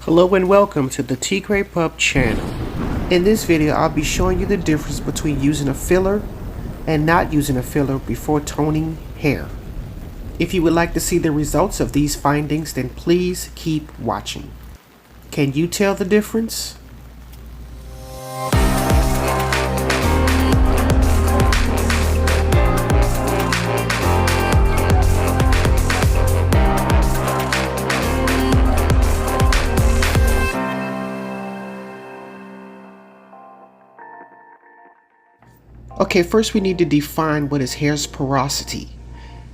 Hello and welcome to the Tigre.pup channel. In this video, I'll be showing you the difference between using a filler and not using a filler before toning hair. If you would like to see the results of these findings, then please keep watching. Can you tell the difference? Okay, first we need to define what is hair's porosity,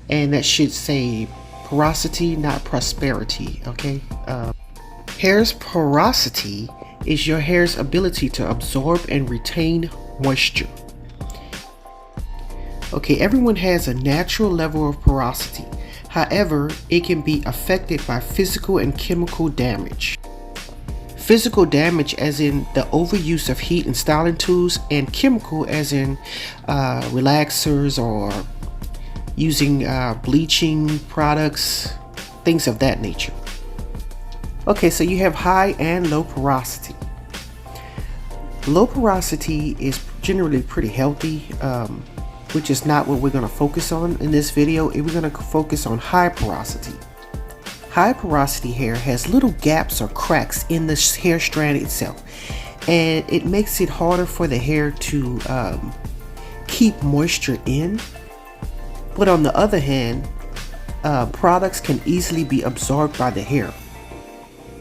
and that should say porosity, not prosperity. Okay, hair's porosity is your hair's ability to absorb and retain moisture. Okay, everyone has a natural level of porosity. However, it can be affected by physical and chemical damage. Physical damage as in the overuse of heat and styling tools, and chemical as in relaxers or using bleaching products, things of that nature. Okay, so you have high and low porosity. Low porosity is generally pretty healthy, which is not what we're going to focus on in this video. We're going to focus on high porosity. High porosity hair has little gaps or cracks in the hair strand itself, and it makes it harder for the hair to keep moisture in. But on the other hand, products can easily be absorbed by the hair.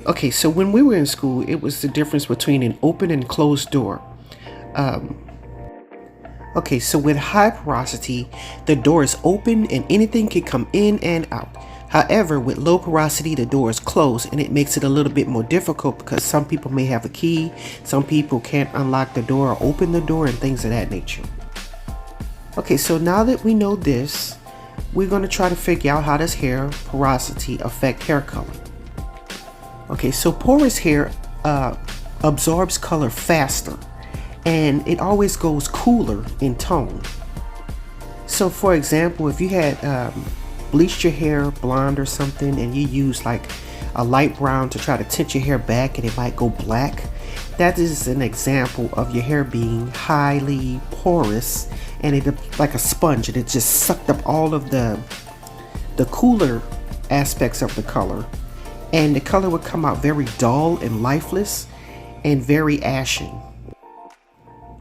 Okay, so when we were in school, it was the difference between an open and closed door. Okay, so with high porosity, the door is open and anything can come in and out. However, with low porosity, the door is closed, and it makes it a little bit more difficult because some people may have a key, some people can't unlock the door or open the door, and things of that nature. Okay, so now that we know this, we're going to try to figure out how does hair porosity affect hair color. Okay, so porous hair absorbs color faster, and it always goes cooler in tone. So for example, if you had bleached your hair blonde or something, and you use like a light brown to try to tint your hair back and it might go black, that is an example of your hair being highly porous, and it like a sponge, and it just sucked up all of the cooler aspects of the color, and the color would come out very dull and lifeless and very ashen.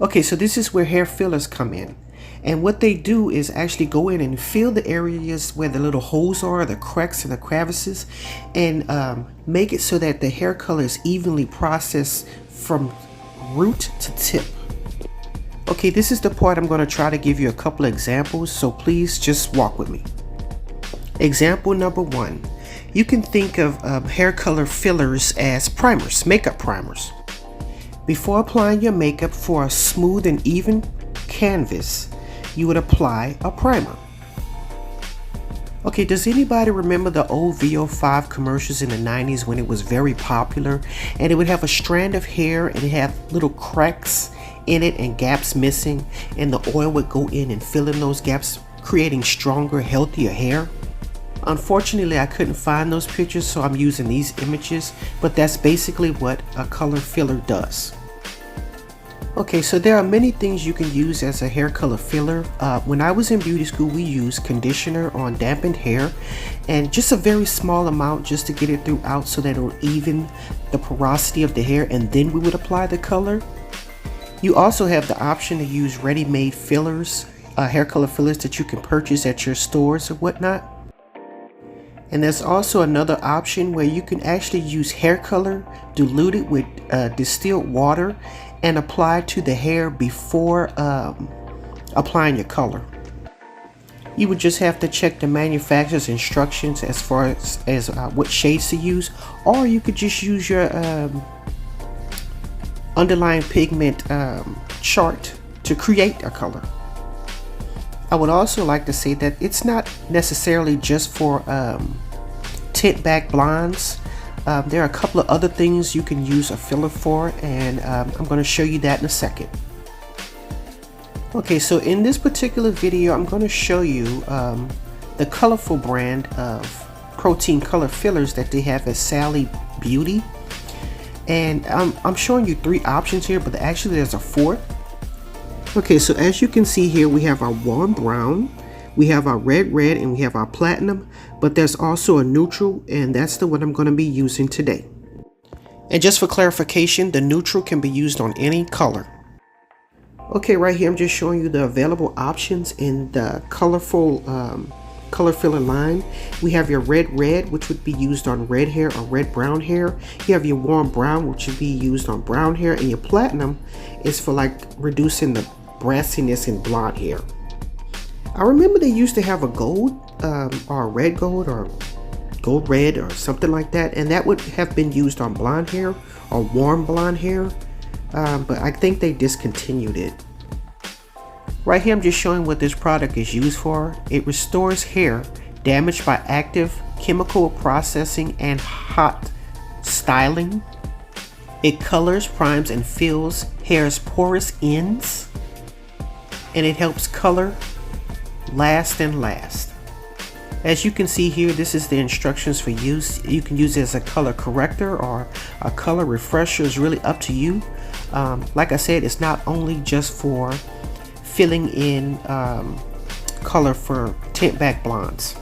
Okay, so this is where hair fillers come in. And what they do is actually go in and fill the areas where the little holes are, the cracks and the crevices, and make it so that the hair color is evenly processed from root to tip. Okay, this is the part I'm going to try to give you a couple of examples, so please just walk with me. Example number one. You can think of hair color fillers as primers, makeup primers. Before applying your makeup for a smooth and even canvas, you would apply a primer. Okay, does anybody remember the old VO5 commercials in the 90s when it was very popular, and it would have a strand of hair and it had little cracks in it and gaps missing, and the oil would go in and fill in those gaps, creating stronger, healthier hair? Unfortunately, I couldn't find those pictures, so I'm using these images, but that's basically what a color filler does. Okay, so there are many things you can use as a hair color filler. When I was in beauty school, we used conditioner on dampened hair, and just a very small amount just to get it throughout so that it will even the porosity of the hair, and then we would apply the color. You also have the option to use ready-made fillers, hair color fillers that you can purchase at your stores or whatnot. And there's also another option where you can actually use hair color diluted with distilled water and apply to the hair before applying your color. You would just have to check the manufacturer's instructions as far as what shades to use, or you could just use your underlying pigment chart to create a color. I would also like to say that it's not necessarily just for tint back blondes. There are a couple of other things you can use a filler for, and I'm going to show you that in a second. Okay, so in this particular video, I'm going to show you the colorful brand of protein color fillers that they have at Sally Beauty. And I'm showing you 3 options here, but actually there's a 4th. Okay, so as you can see here, we have our warm brown, we have our red, and we have our platinum, but there's also a neutral, and that's the one I'm going to be using today. And just for clarification, the neutral can be used on any color. Okay, right here I'm just showing you the available options in the colorful color filler line. We have your red, which would be used on red hair or red brown hair. You have your warm brown, which would be used on brown hair, and your platinum is for like reducing the brassiness in blonde hair. I remember they used to have a gold or a red gold or gold red or something like that, and that would have been used on blonde hair or warm blonde hair, but I think they discontinued it. Right here I'm just showing what this product is used for. It restores hair damaged by active chemical processing and hot styling. It colors, primes, and fills hair's porous ends, and it helps color last and last. As you can see here, this is the instructions for use. You can use it as a color corrector or a color refresher. It's really up to you. Like I said, it's not only just for filling in color for tint back blondes.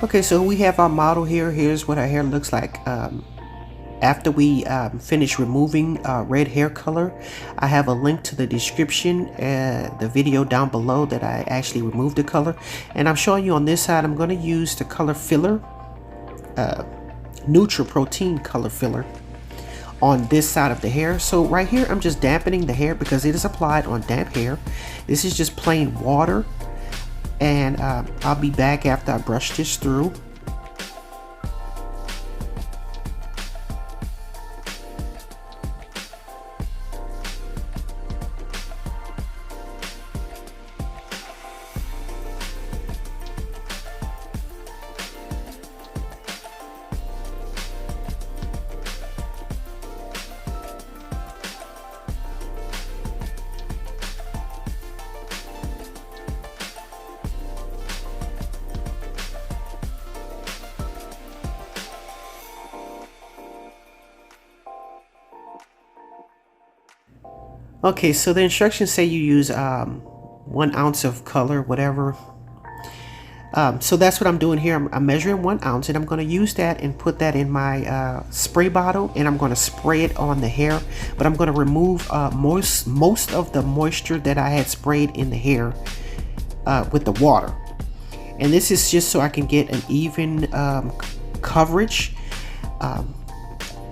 Okay, so we have our model here. Here's what our hair looks like after we finish removing red hair color. I have a link to the description, the video down below that I actually removed the color, and I'm showing you on this side. I'm going to use the color filler, neutral protein color filler, on this side of the hair. So right here I'm just dampening the hair because it is applied on damp hair. This is just plain water, and I'll be back after I brush this through. Okay, so the instructions say you use 1 ounce of color, whatever. So that's what I'm doing here. I'm measuring 1 ounce, and I'm going to use that and put that in my spray bottle, and I'm going to spray it on the hair. But I'm going to remove most of the moisture that I had sprayed in the hair with the water. And this is just so I can get an even coverage.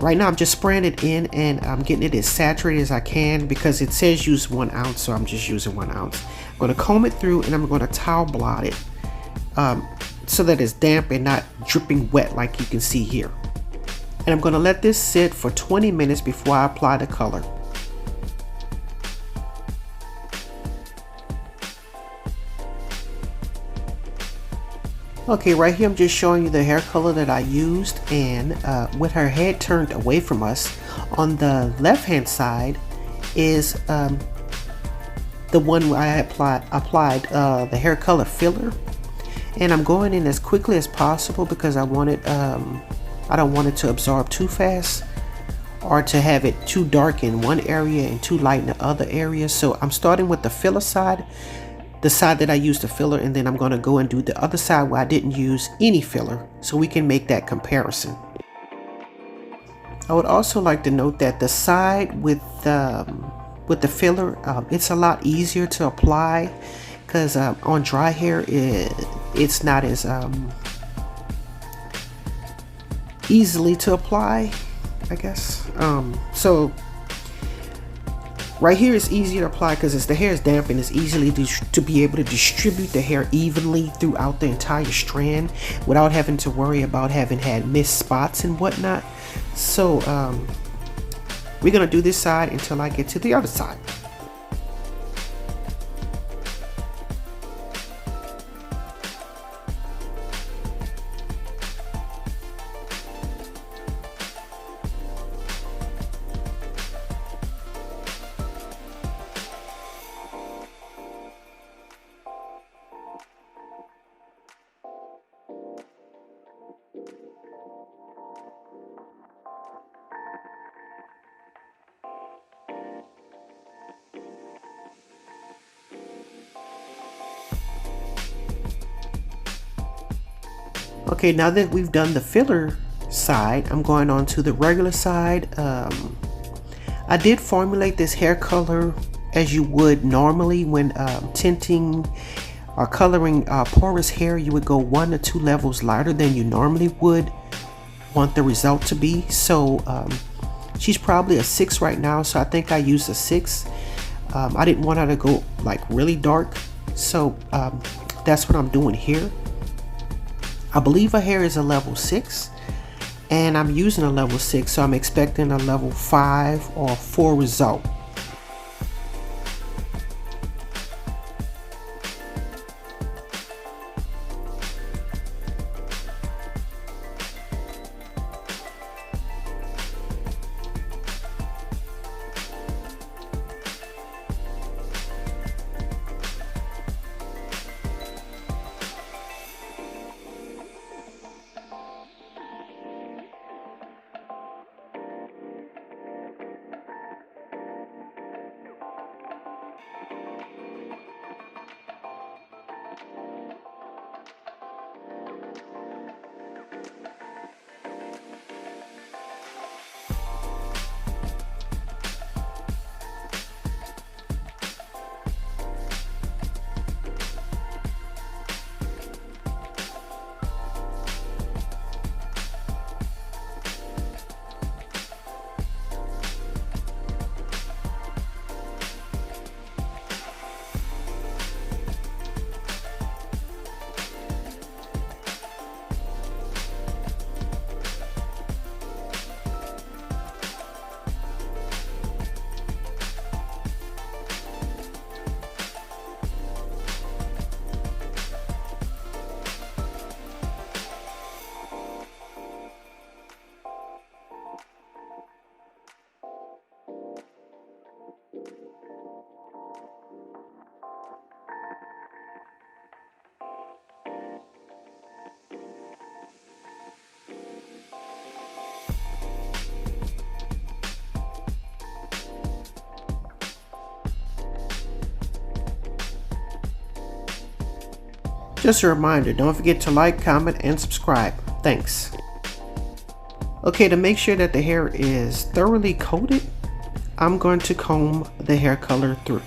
Right now I'm just spraying it in, and I'm getting it as saturated as I can because it says use 1 ounce, so I'm just using 1 ounce. I'm going to comb it through, and I'm going to towel blot it so that it's damp and not dripping wet like you can see here. And I'm going to let this sit for 20 minutes before I apply the color. Okay, right here I'm just showing you the hair color that I used, and with her head turned away from us, on the left hand side is the one where I applied the hair color filler, and I'm going in as quickly as possible because I want it I don't want it to absorb too fast or to have it too dark in one area and too light in the other area. So I'm starting with the filler side, the side that I used the filler, and then I'm going to go and do the other side where I didn't use any filler, so we can make that comparison. I would also like to note that the side with the filler, it's a lot easier to apply because on dry hair it's not as easily to apply, I guess. So right here is easier to apply because the hair is damp, and it's easily to be able to distribute the hair evenly throughout the entire strand without having to worry about having had missed spots and whatnot. So we're gonna do this side until I get to the other side. Okay, now that we've done the filler side, I'm going on to the regular side. I did formulate this hair color as you would normally when tinting or coloring porous hair. You would go 1 to 2 levels lighter than you normally would want the result to be. So she's probably a 6 right now, so I think I used a 6. I didn't want her to go like really dark, so that's what I'm doing here. I believe her hair is a level 6, and I'm using a level 6, so I'm expecting a level 5 or 4 result. Just a reminder, don't forget to like, comment, and subscribe. Thanks. Okay, to make sure that the hair is thoroughly coated, I'm going to comb the hair color through.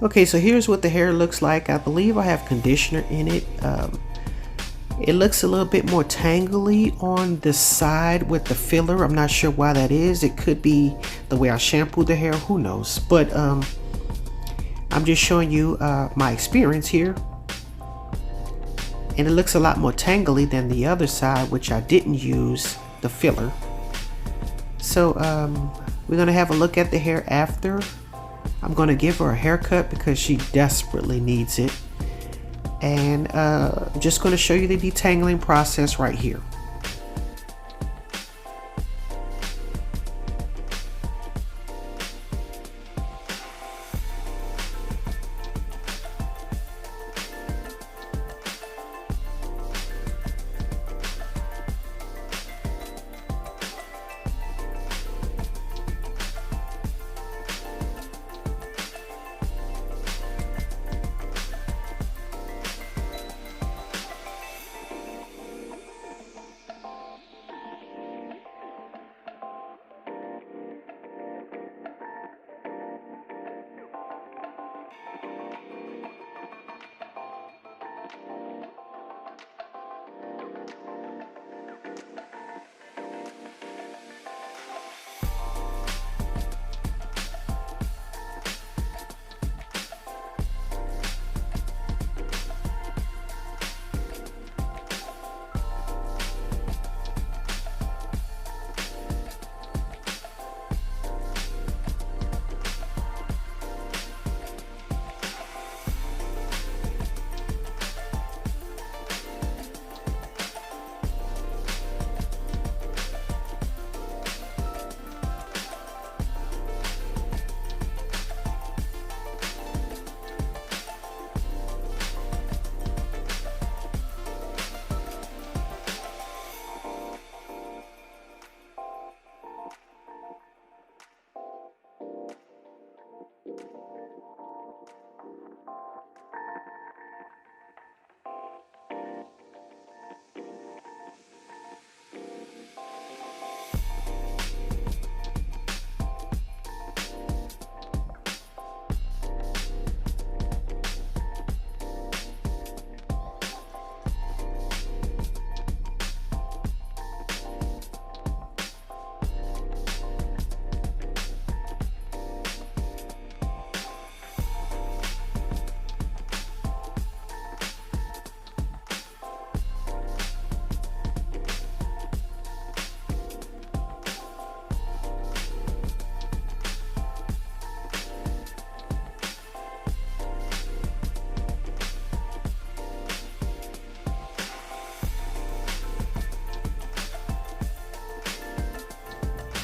Okay, so here's what the hair looks like. I believe I have conditioner in it. It looks a little bit more tangly on the side with the filler. I'm not sure why that is. It could be the way I shampooed the hair, who knows. But I'm just showing you my experience here. And it looks a lot more tangly than the other side, which I didn't use the filler. So we're gonna have a look at the hair after. I'm gonna give her a haircut because she desperately needs it. And I'm just gonna show you the detangling process right here.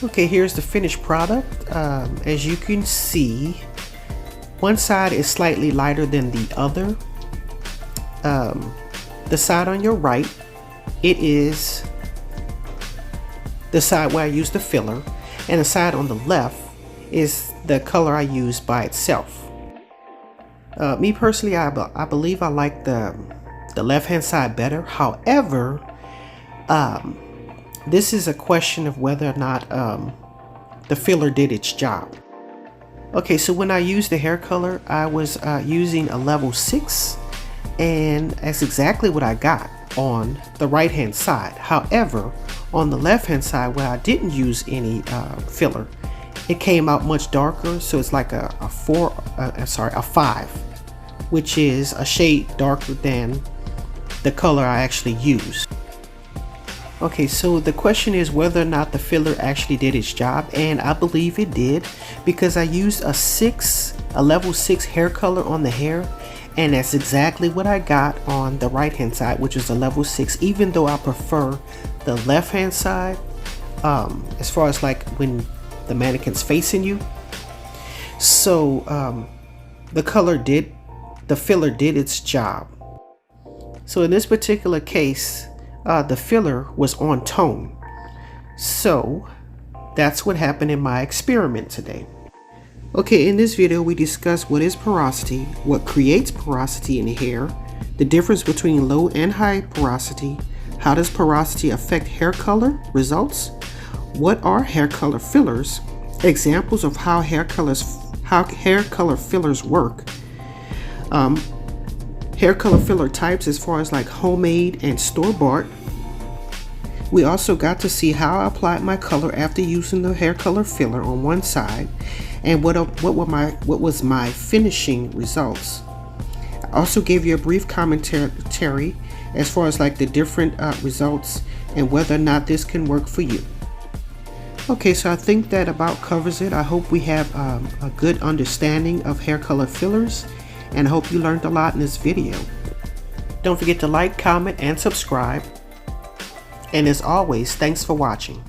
Okay, here's the finished product. As you can see, one side is slightly lighter than the other. The side on your right, it is the side where I used the filler, and the side on the left is the color I used by itself. Me personally, I believe I like the left hand side better. However, this is a question of whether or not the filler did its job. Okay, so when I used the hair color, I was using a level 6, and that's exactly what I got on the right hand side. However, on the left hand side where I didn't use any filler, it came out much darker, so it's like a 5, which is a shade darker than the color I actually used. Okay, so the question is whether or not the filler actually did its job, and I believe it did because I used a level 6 hair color on the hair, and that's exactly what I got on the right hand side, which is a level 6, even though I prefer the left hand side as far as like when the mannequin's facing you. So the filler did its job. So in this particular case, the filler was on tone. So that's what happened in my experiment today. Okay, in this video we discussed what is porosity, what creates porosity in the hair, the difference between low and high porosity, how does porosity affect hair color results, what are hair color fillers, examples of how hair color fillers work, hair color filler types as far as like homemade and store-bought. We also got to see how I applied my color after using the hair color filler on one side, and what was my finishing results. I also gave you a brief commentary as far as like the different results and whether or not this can work for you. Okay, so I think that about covers it. I hope we have a good understanding of hair color fillers, and I hope you learned a lot in this video. Don't forget to like, comment, and subscribe. And as always, thanks for watching.